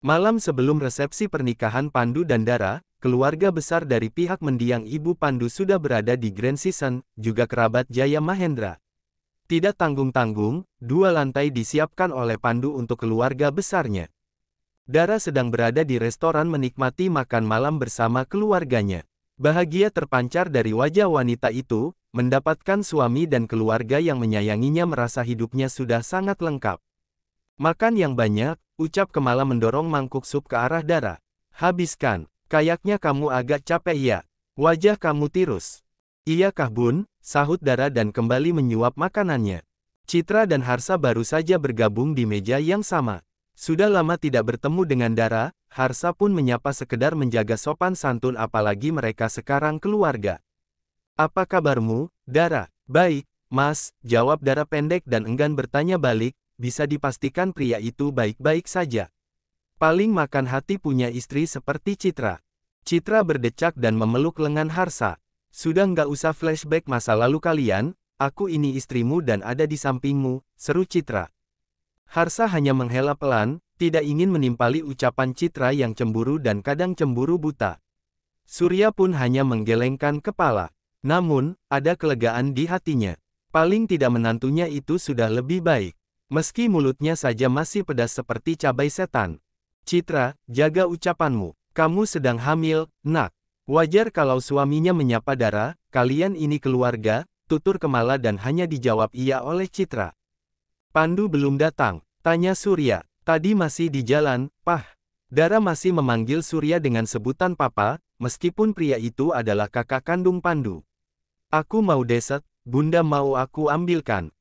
Malam sebelum resepsi pernikahan Pandu dan Dara, keluarga besar dari pihak mendiang ibu Pandu sudah berada di Grand Season, juga kerabat Jaya Mahendra. Tidak tanggung-tanggung, 2 lantai disiapkan oleh Pandu untuk keluarga besarnya. Dara sedang berada di restoran menikmati makan malam bersama keluarganya. Bahagia terpancar dari wajah wanita itu, mendapatkan suami dan keluarga yang menyayanginya merasa hidupnya sudah sangat lengkap. Makan yang banyak, ucap Kemala mendorong mangkuk sup ke arah Dara. Habiskan, kayaknya kamu agak capek ya. Wajah kamu tirus. Iya kah bun, sahut Dara dan kembali menyuap makanannya. Citra dan Harsa baru saja bergabung di meja yang sama. Sudah lama tidak bertemu dengan Dara, Harsa pun menyapa sekedar menjaga sopan santun apalagi mereka sekarang keluarga. Apa kabarmu, Dara? Baik, Mas, jawab Dara pendek dan enggan bertanya balik. Bisa dipastikan pria itu baik-baik saja. Paling makan hati punya istri seperti Citra. Citra berdecak dan memeluk lengan Harsa. Sudah nggak usah flashback masa lalu kalian, aku ini istrimu dan ada di sampingmu, seru Citra. Harsa hanya menghela pelan, tidak ingin menimpali ucapan Citra yang cemburu dan kadang cemburu buta. Surya pun hanya menggelengkan kepala. Namun, ada kelegaan di hatinya. Paling tidak menantunya itu sudah lebih baik. Meski mulutnya saja masih pedas seperti cabai setan. Citra, jaga ucapanmu. Kamu sedang hamil, nak. Wajar kalau suaminya menyapa Dara, kalian ini keluarga, tutur Kemala dan hanya dijawab iya oleh Citra. Pandu belum datang, tanya Surya. Tadi masih di jalan, Pah. Dara masih memanggil Surya dengan sebutan Papa, meskipun pria itu adalah kakak kandung Pandu. Aku mau dessert, Bunda mau aku ambilkan.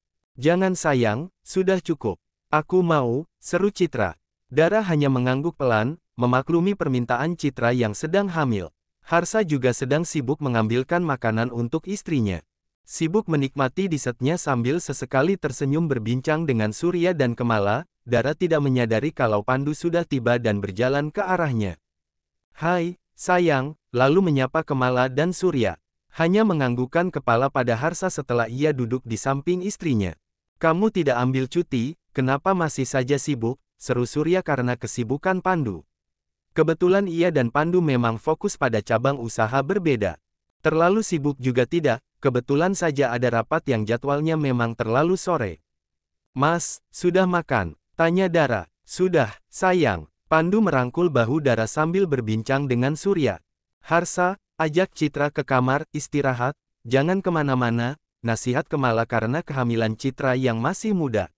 Jangan sayang, sudah cukup. Aku mau, seru Citra. Dara hanya mengangguk pelan, memaklumi permintaan Citra yang sedang hamil. Harsa juga sedang sibuk mengambilkan makanan untuk istrinya. Sibuk menikmati dessertnya sambil sesekali tersenyum berbincang dengan Surya dan Kemala, Dara tidak menyadari kalau Pandu sudah tiba dan berjalan ke arahnya. Hai, sayang, lalu menyapa Kemala dan Surya. Hanya menganggukkan kepala pada Harsa setelah ia duduk di samping istrinya. Kamu tidak ambil cuti, kenapa masih saja sibuk, seru Surya karena kesibukan Pandu. Kebetulan ia dan Pandu memang fokus pada cabang usaha berbeda. Terlalu sibuk juga tidak, kebetulan saja ada rapat yang jadwalnya memang terlalu sore. Mas, sudah makan? Tanya Dara. Sudah, sayang. Pandu merangkul bahu Dara sambil berbincang dengan Surya. Harsa, ajak Citra ke kamar, istirahat, jangan kemana-mana. Nasihat Kemala karena kehamilan Citra yang masih muda.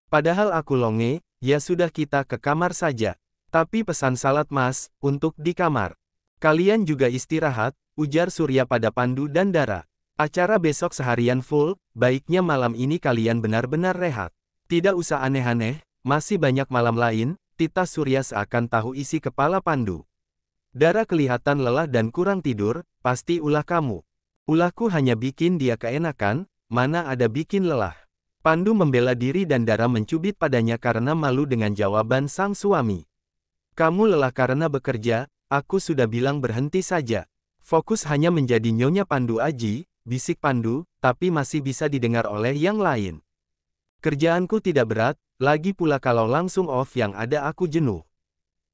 Padahal aku longe, ya sudah kita ke kamar saja. Tapi pesan salad mas, untuk di kamar. Kalian juga istirahat, ujar Surya pada Pandu dan Dara. Acara besok seharian full, baiknya malam ini kalian benar-benar rehat. Tidak usah aneh-aneh, masih banyak malam lain, tita Surya seakan tahu isi kepala Pandu. Dara kelihatan lelah dan kurang tidur, pasti ulah kamu. Ulahku hanya bikin dia keenakan, mana ada bikin lelah. Pandu membela diri dan Dara mencubit padanya karena malu dengan jawaban sang suami. Kamu lelah karena bekerja, aku sudah bilang berhenti saja. Fokus hanya menjadi Nyonya Pandu Aji, bisik Pandu, tapi masih bisa didengar oleh yang lain. Kerjaanku tidak berat, lagi pula kalau langsung off yang ada aku jenuh.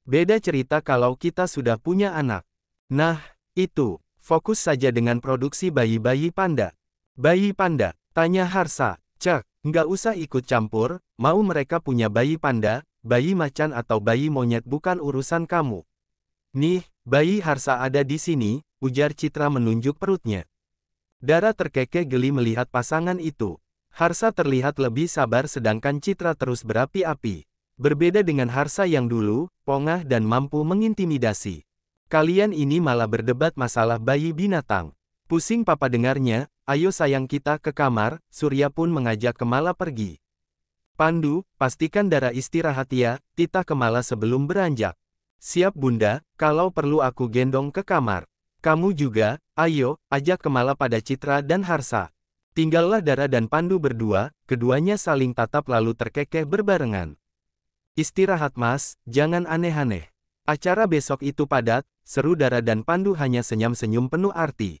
Beda cerita kalau kita sudah punya anak. Nah, itu. Fokus saja dengan produksi bayi-bayi panda. Bayi panda, tanya Harsa. Cek, nggak usah ikut campur, mau mereka punya bayi panda, bayi macan atau bayi monyet bukan urusan kamu. Nih, bayi Harsa ada di sini, ujar Citra menunjuk perutnya. Dara terkekeh geli melihat pasangan itu. Harsa terlihat lebih sabar sedangkan Citra terus berapi-api. Berbeda dengan Harsa yang dulu, pongah dan mampu mengintimidasi. Kalian ini malah berdebat masalah bayi binatang. Pusing papa dengarnya, ayo sayang kita ke kamar, Surya pun mengajak Kemala pergi. Pandu, pastikan Dara istirahat ya, titah Kemala sebelum beranjak. Siap bunda, kalau perlu aku gendong ke kamar. Kamu juga, ayo, ajak Kemala pada Citra dan Harsa. Tinggallah Dara dan Pandu berdua, keduanya saling tatap lalu terkekeh berbarengan. Istirahat mas, jangan aneh-aneh. Acara besok itu padat, seru Dara dan Pandu hanya senyum-senyum penuh arti.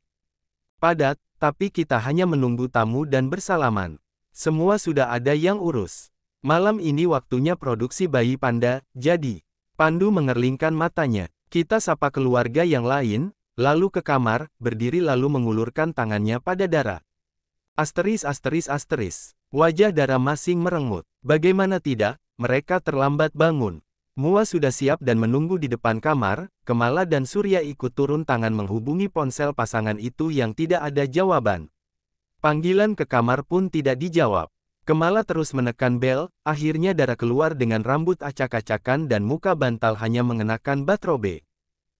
Padat, tapi kita hanya menunggu tamu dan bersalaman. Semua sudah ada yang urus. Malam ini waktunya produksi bayi panda, jadi. Pandu mengerlingkan matanya. Kita sapa keluarga yang lain, lalu ke kamar, berdiri lalu mengulurkan tangannya pada Dara. Asteris. Wajah Dara masing merengut. Bagaimana tidak, mereka terlambat bangun. Mua sudah siap dan menunggu di depan kamar, Kemala dan Surya ikut turun tangan menghubungi ponsel pasangan itu yang tidak ada jawaban. Panggilan ke kamar pun tidak dijawab. Kemala terus menekan bel, akhirnya Dara keluar dengan rambut acak-acakan dan muka bantal hanya mengenakan batrobe.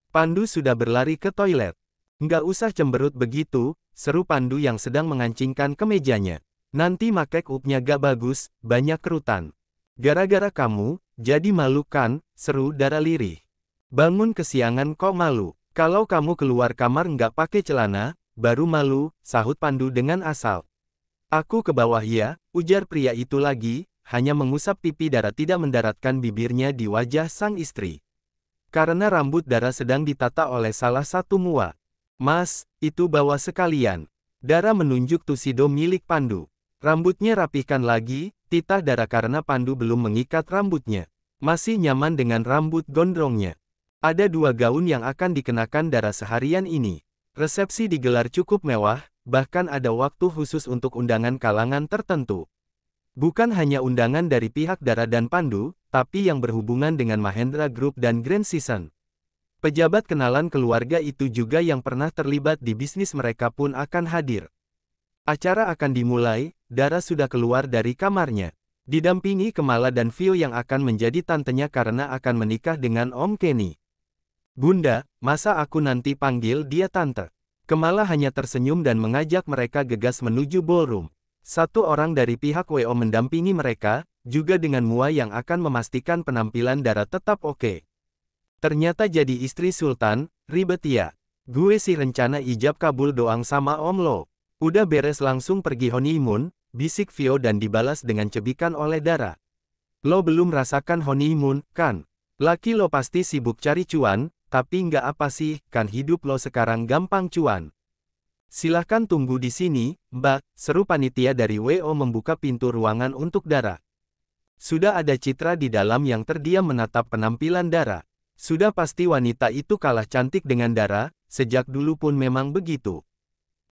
Pandu sudah berlari ke toilet. Nggak usah cemberut begitu, seru Pandu yang sedang mengancingkan kemejanya. Nanti make upnya gak bagus, banyak kerutan. Gara-gara kamu, jadi malu kan, seru Dara lirih. Bangun kesiangan kok malu. Kalau kamu keluar kamar nggak pakai celana, baru malu, sahut Pandu dengan asal. Aku ke bawah ya, ujar pria itu lagi, hanya mengusap pipi Dara tidak mendaratkan bibirnya di wajah sang istri. Karena rambut Dara sedang ditata oleh salah satu mua. Mas, itu bawa sekalian. Dara menunjuk tusido milik Pandu. Rambutnya rapihkan lagi, titah Dara karena Pandu belum mengikat rambutnya. Masih nyaman dengan rambut gondrongnya. Ada 2 gaun yang akan dikenakan Dara seharian ini. Resepsi digelar cukup mewah, bahkan ada waktu khusus untuk undangan kalangan tertentu. Bukan hanya undangan dari pihak Dara dan Pandu, tapi yang berhubungan dengan Mahendra Group dan Grand Season. Pejabat kenalan keluarga itu juga yang pernah terlibat di bisnis mereka pun akan hadir. Acara akan dimulai, Dara sudah keluar dari kamarnya. Didampingi Kemala dan Vio yang akan menjadi tantenya karena akan menikah dengan Om Kenny. Bunda, masa aku nanti panggil dia tante? Kemala hanya tersenyum dan mengajak mereka gegas menuju ballroom. 1 orang dari pihak WO mendampingi mereka, juga dengan Mua yang akan memastikan penampilan Dara tetap oke. Ternyata jadi istri Sultan, ribet ya. Gue sih rencana ijab kabul doang sama Om lo. Udah beres langsung pergi honeymoon, bisik Vio dan dibalas dengan cebikan oleh Dara. Lo belum rasakan honeymoon, kan? Laki lo pasti sibuk cari cuan, tapi nggak apa sih, kan hidup lo sekarang gampang cuan. Silahkan tunggu di sini, Mbak, seru panitia dari WO membuka pintu ruangan untuk Dara. Sudah ada Citra di dalam yang terdiam menatap penampilan Dara. Sudah pasti wanita itu kalah cantik dengan Dara, sejak dulu pun memang begitu.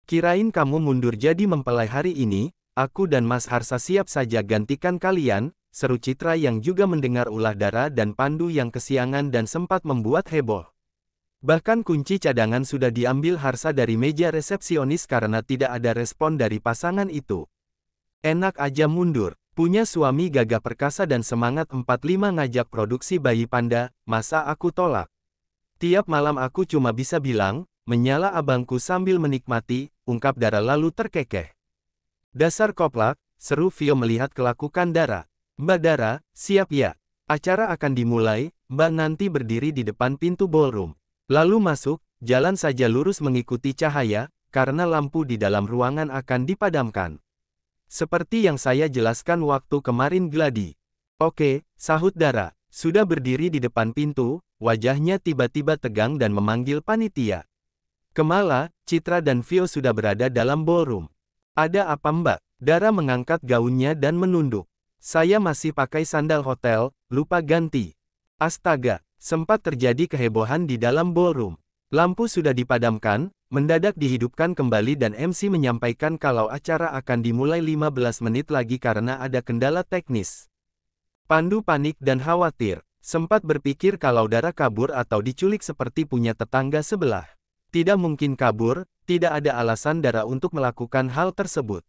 Kirain kamu mundur jadi mempelai hari ini, aku dan Mas Harsa siap saja gantikan kalian, seru Citra yang juga mendengar ulah Dara dan Pandu yang kesiangan dan sempat membuat heboh. Bahkan kunci cadangan sudah diambil Harsa dari meja resepsionis karena tidak ada respon dari pasangan itu. Enak aja mundur, punya suami gagah perkasa dan semangat 45 ngajak produksi bayi panda, masa aku tolak? Tiap malam aku cuma bisa bilang, menyala abangku sambil menikmati, ungkap Dara lalu terkekeh. Dasar koplak, seru Vio melihat kelakukan Dara. Mbak Dara, siap ya? Acara akan dimulai, Mbak nanti berdiri di depan pintu ballroom. Lalu masuk, jalan saja lurus mengikuti cahaya, karena lampu di dalam ruangan akan dipadamkan. Seperti yang saya jelaskan waktu kemarin Gladi. Oke, sahut Dara. Sudah berdiri di depan pintu, wajahnya tiba-tiba tegang dan memanggil panitia. Kemala, Citra dan Vio sudah berada dalam ballroom. Ada apa Mbak? Dara mengangkat gaunnya dan menunduk. Saya masih pakai sandal hotel, lupa ganti. Astaga, sempat terjadi kehebohan di dalam ballroom. Lampu sudah dipadamkan, mendadak dihidupkan kembali dan MC menyampaikan kalau acara akan dimulai 15 menit lagi karena ada kendala teknis. Pandu panik dan khawatir, sempat berpikir kalau Dara kabur atau diculik seperti punya tetangga sebelah. Tidak mungkin kabur, tidak ada alasan Dara untuk melakukan hal tersebut.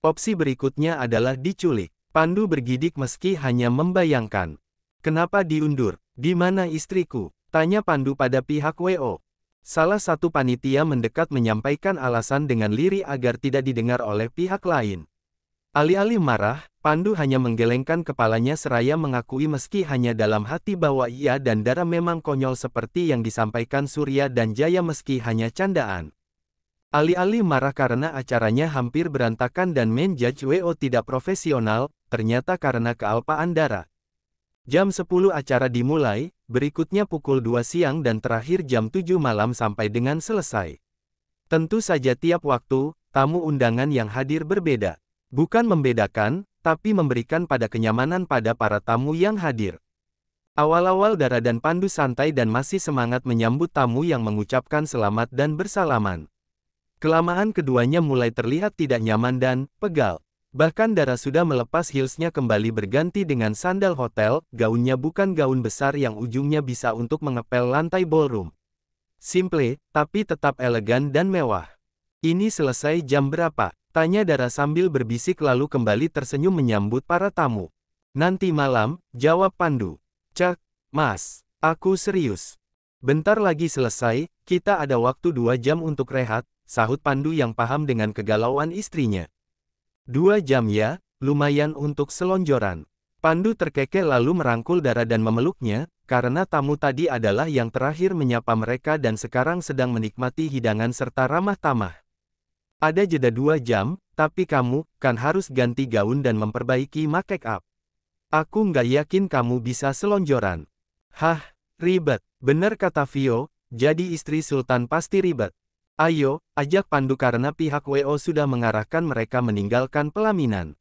Opsi berikutnya adalah diculik. Pandu bergidik meski hanya membayangkan. Kenapa diundur? Di mana istriku? Tanya Pandu pada pihak WO. Salah satu panitia mendekat menyampaikan alasan dengan lirih agar tidak didengar oleh pihak lain. Alih-alih marah, Pandu hanya menggelengkan kepalanya seraya mengakui meski hanya dalam hati bahwa ia dan Dara memang konyol seperti yang disampaikan Surya dan Jaya meski hanya candaan. Alih-alih marah karena acaranya hampir berantakan dan main judge WO tidak profesional, ternyata karena kealpaan Dara. Jam 10 acara dimulai, berikutnya pukul 2 siang dan terakhir jam 7 malam sampai dengan selesai. Tentu saja tiap waktu, tamu undangan yang hadir berbeda. Bukan membedakan, tapi memberikan pada kenyamanan pada para tamu yang hadir. Awal-awal Dara dan Pandu santai dan masih semangat menyambut tamu yang mengucapkan selamat dan bersalaman. Kelamaan keduanya mulai terlihat tidak nyaman dan pegal. Bahkan Dara sudah melepas heelsnya kembali berganti dengan sandal hotel, gaunnya bukan gaun besar yang ujungnya bisa untuk mengepel lantai ballroom. Simple, tapi tetap elegan dan mewah. Ini selesai jam berapa? Tanya Dara sambil berbisik lalu kembali tersenyum menyambut para tamu. Nanti malam, jawab Pandu. Cak, Mas, aku serius. Bentar lagi selesai, kita ada waktu 2 jam untuk rehat, sahut Pandu yang paham dengan kegalauan istrinya. 2 jam ya, lumayan untuk selonjoran. Pandu terkekeh lalu merangkul Dara dan memeluknya, karena tamu tadi adalah yang terakhir menyapa mereka dan sekarang sedang menikmati hidangan serta ramah tamah. Ada jeda 2 jam, tapi kamu kan harus ganti gaun dan memperbaiki make up. Aku nggak yakin kamu bisa selonjoran. Hah, ribet. Bener kata Vio, jadi istri Sultan pasti ribet. Ayo, ajak Pandu karena pihak WO sudah mengarahkan mereka meninggalkan pelaminan.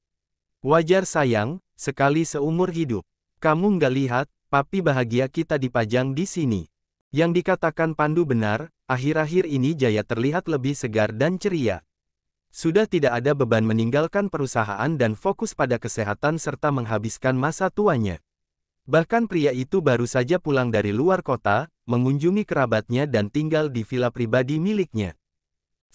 Wajar sayang, sekali seumur hidup. Kamu nggak lihat, papi bahagia kita dipajang di sini. Yang dikatakan Pandu benar, akhir-akhir ini Jaya terlihat lebih segar dan ceria. Sudah tidak ada beban meninggalkan perusahaan dan fokus pada kesehatan serta menghabiskan masa tuanya. Bahkan pria itu baru saja pulang dari luar kota, mengunjungi kerabatnya dan tinggal di villa pribadi miliknya.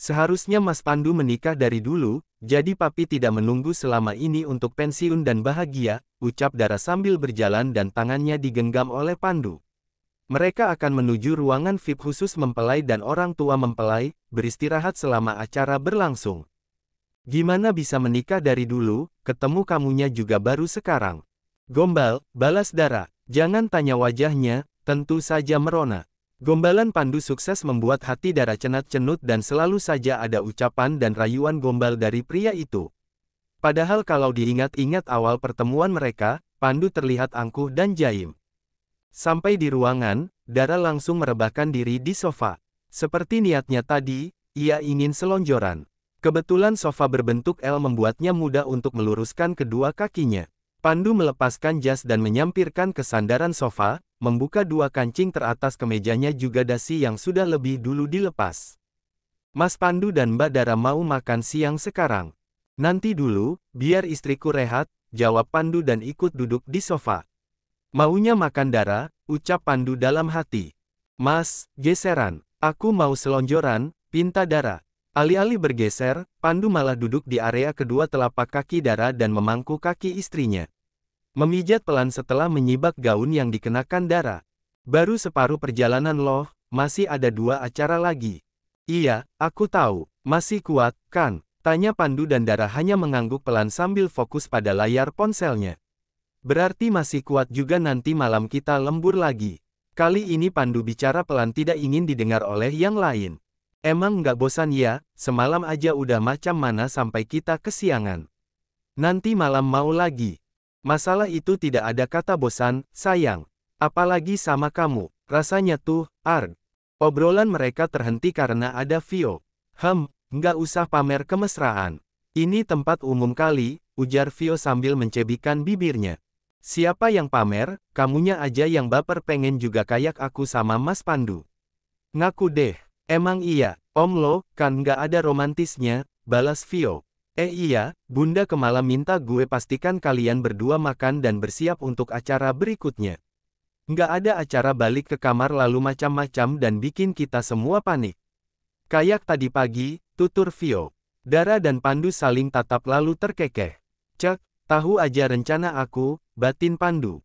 Seharusnya Mas Pandu menikah dari dulu, jadi papi tidak menunggu selama ini untuk pensiun dan bahagia, ucap Dara sambil berjalan dan tangannya digenggam oleh Pandu. Mereka akan menuju ruangan VIP khusus mempelai dan orang tua mempelai, beristirahat selama acara berlangsung. Gimana bisa menikah dari dulu, ketemu kamunya juga baru sekarang. Gombal, balas Dara. Jangan tanya wajahnya, tentu saja merona. Gombalan Pandu sukses membuat hati Dara cenat-cenut dan selalu saja ada ucapan dan rayuan gombal dari pria itu. Padahal kalau diingat-ingat awal pertemuan mereka, Pandu terlihat angkuh dan jaim. Sampai di ruangan, Dara langsung merebahkan diri di sofa. Seperti niatnya tadi, ia ingin selonjoran. Kebetulan sofa berbentuk L membuatnya mudah untuk meluruskan kedua kakinya. Pandu melepaskan jas dan menyampirkan ke sandaran sofa, membuka 2 kancing teratas kemejanya juga dasi yang sudah lebih dulu dilepas. Mas Pandu dan Mbak Dara mau makan siang sekarang. Nanti dulu, biar istriku rehat, jawab Pandu dan ikut duduk di sofa. Maunya makan Dara, ucap Pandu dalam hati. Mas, geseran, aku mau selonjoran, pinta Dara. Alih-alih bergeser, Pandu malah duduk di area kedua telapak kaki Dara dan memangku kaki istrinya. Memijat pelan setelah menyibak gaun yang dikenakan Dara. Baru separuh perjalanan loh, masih ada 2 acara lagi. Iya, aku tahu, masih kuat, kan? Tanya Pandu dan Dara hanya mengangguk pelan sambil fokus pada layar ponselnya. Berarti masih kuat juga nanti malam kita lembur lagi. Kali ini Pandu bicara pelan tidak ingin didengar oleh yang lain. Emang nggak bosan ya, semalam aja udah macam mana sampai kita kesiangan. Nanti malam mau lagi. Masalah itu tidak ada kata bosan, sayang. Apalagi sama kamu, rasanya tuh, arg. Obrolan mereka terhenti karena ada Vio. Nggak usah pamer kemesraan. Ini tempat umum kali, ujar Vio sambil mencebikan bibirnya. Siapa yang pamer, kamunya aja yang baper pengen juga kayak aku sama Mas Pandu. Ngaku deh, emang iya, Om lo, kan nggak ada romantisnya, balas Vio. Iya, Bunda Kemala minta gue pastikan kalian berdua makan dan bersiap untuk acara berikutnya. Nggak ada acara balik ke kamar lalu macam-macam dan bikin kita semua panik. Kayak tadi pagi, tutur Vio. Dara dan Pandu saling tatap lalu terkekeh. Cek, tahu aja rencana aku, batin Pandu.